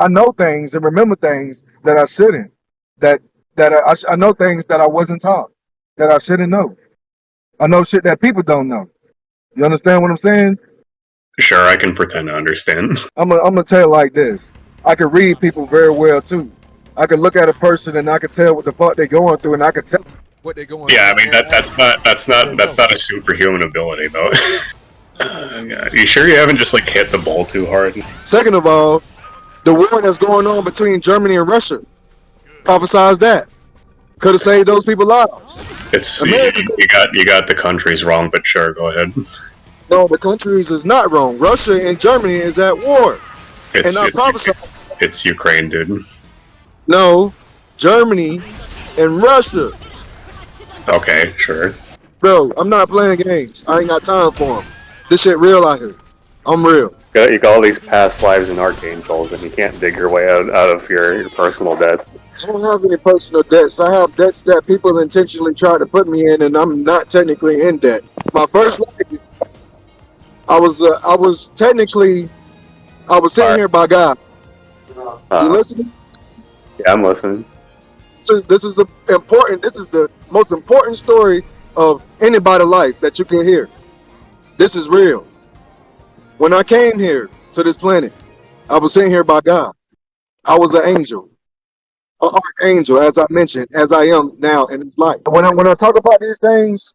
I know things and remember things that I shouldn't. That I know things that I wasn't taught that I shouldn't know. I know shit that people don't know. You understand what I'm saying? Sure, I can pretend to understand. I'm gonna tell it like this. I can read people very well too. I can look at a person and I can tell what the fuck they're going through, and I can tell what they're going Yeah, through I mean on average. that's not a superhuman ability though. You sure you haven't just like hit the ball too hard? Second of all, the war that's going on between Germany and Russia prophesies that could have saved those people's lives. It's America, you got the countries wrong, but sure, go ahead. no, the countries is not wrong. Russia and Germany is at war, and It's I it's prophesy. it's Ukraine, dude. No, Germany and Russia, Okay, sure. bro. I'm not playing games. I ain't got time for them. This shit real out here. I'm real. You got all these past lives and archangels, and you can't dig your way out of your personal debts. I don't have any personal debts. I have debts that people intentionally try to put me in, and I'm not technically in debt. My first life, I was technically, I was sent Alright. here by God. You Uh, listening? yeah, I'm listening. This is the most important story of anybody's life that you can hear. This is real. When I came here to this planet, I was sent here by God. I was an angel, an archangel, as I mentioned, as I am now in this life. When I talk about these things,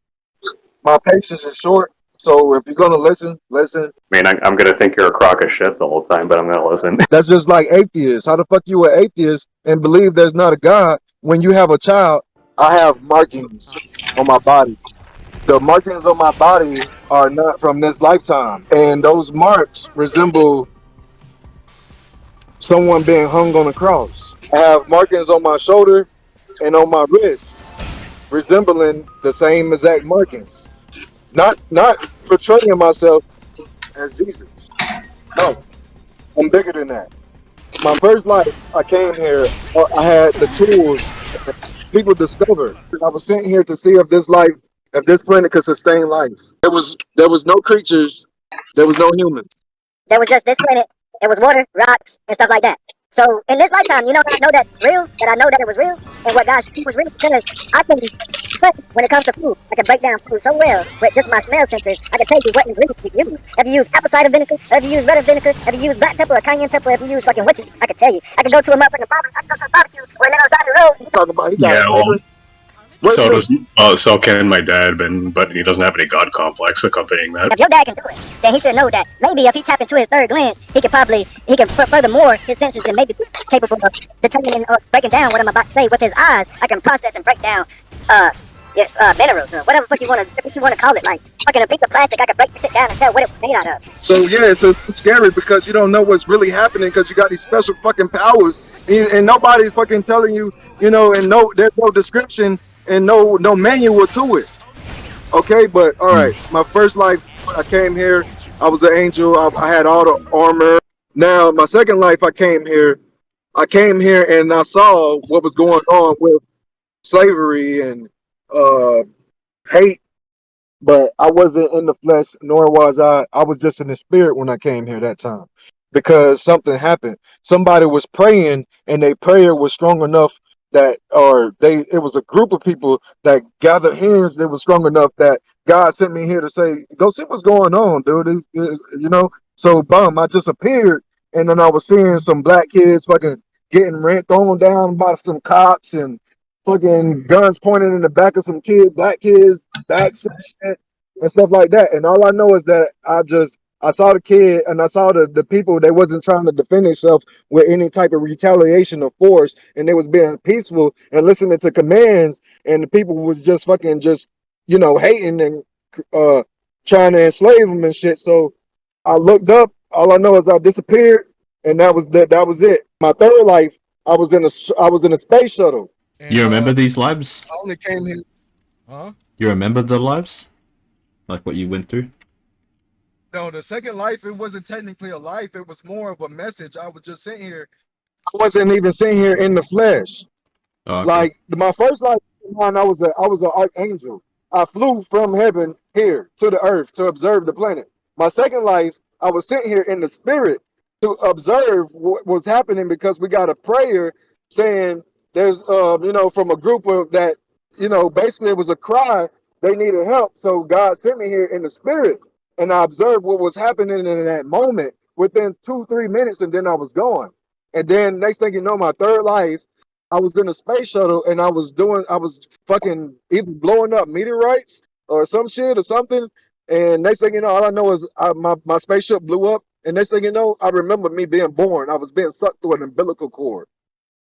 my patience is short. So if you're gonna listen, listen. I mean, I'm gonna think you're a crock of shit the whole time, but I'm gonna listen. That's just like atheists. How the fuck you an atheist and believe there's not a God when you have a child? I have markings on my body. The markings on my body are not from this lifetime, and those marks resemble someone being hung on a cross. I have markings on my shoulder and on my wrist, resembling the same exact markings. Not portraying myself as Jesus. No, I'm bigger than that. My first life, I came here. I had the tools people discovered. I was sent here to see if this planet could sustain life. There was no creatures. There was no humans. There was just this planet. It was water, rocks, and stuff like that. So in this lifetime, you know, I know that real, that I know that it was real, and what God showed was real because I can, when it comes to food, I can break down food so well with just my smell sensors. I can tell you what ingredients you use. If you use apple cider vinegar, if you use red vinegar, if you use black pepper or cayenne pepper, if you use fucking what you use, I can tell you. I can go to a motherfucking barbecue, I can go to a barbecue or a nigga on the side of the road. Talking about he got Yeah, well, flavors. What so flavor? does so can my dad, but he doesn't have any god complex accompanying that. If your dad can do it, then he should know that maybe if he tap into his third glance, he can furthermore his senses and maybe be capable of determining or breaking down what I'm about to say with his eyes. I can process and break down minerals or whatever fuck you wanna call it, like fucking a piece of plastic. I can break the shit down and tell what it was made out of. So yeah, it's scary because you don't know what's really happening because you got these special fucking powers and nobody's fucking telling you, and there's no description and no manual to it. Okay, but all right, my first life, I came here. I was an angel. I had all the armor. Now my second life, I came here. And I saw what was going on with slavery and uh, hate, but I wasn't in the flesh, nor was I. I was just in the spirit when I came here that time, because something happened. Somebody was praying, and their prayer was strong enough that, or it was a group of people that gathered hands that was strong enough that God sent me here to say, go see what's going on, dude. So I just appeared, and then I was seeing some black kids fucking getting thrown down by some cops and fucking guns pointed in the back of some black kids, backs and shit and stuff like that. And all I know is that I saw the kid and I saw the people. They wasn't trying to defend themselves with any type of retaliation or force, and they was being peaceful and listening to commands. And the people was just fucking hating and trying to enslave them and shit. So I looked up. All I know is I disappeared, and that was that. That was it. My third life, I was in a space shuttle. And You remember these lives? I only came here. Huh? You remember the lives? Like what you went through? No, the second life, it wasn't technically a life. It was more of a message. I was just sitting here. I wasn't even sitting here in the flesh. Oh, okay. Like my first life, I was an archangel. I flew from heaven here to the earth to observe the planet. My second life, I was sent here in the spirit to observe what was happening because we got a prayer saying there's from a group of that, basically it was a cry, they needed help. So God sent me here in the spirit, and I observed what was happening in that moment within 2-3 minutes, and then I was gone. And then next thing you know, my third life, I was in a space shuttle, and I was fucking either blowing up meteorites or some shit or something. And next thing you know, all I know is my spaceship blew up. And next thing you know, I remember me being born. I was being sucked through an umbilical cord.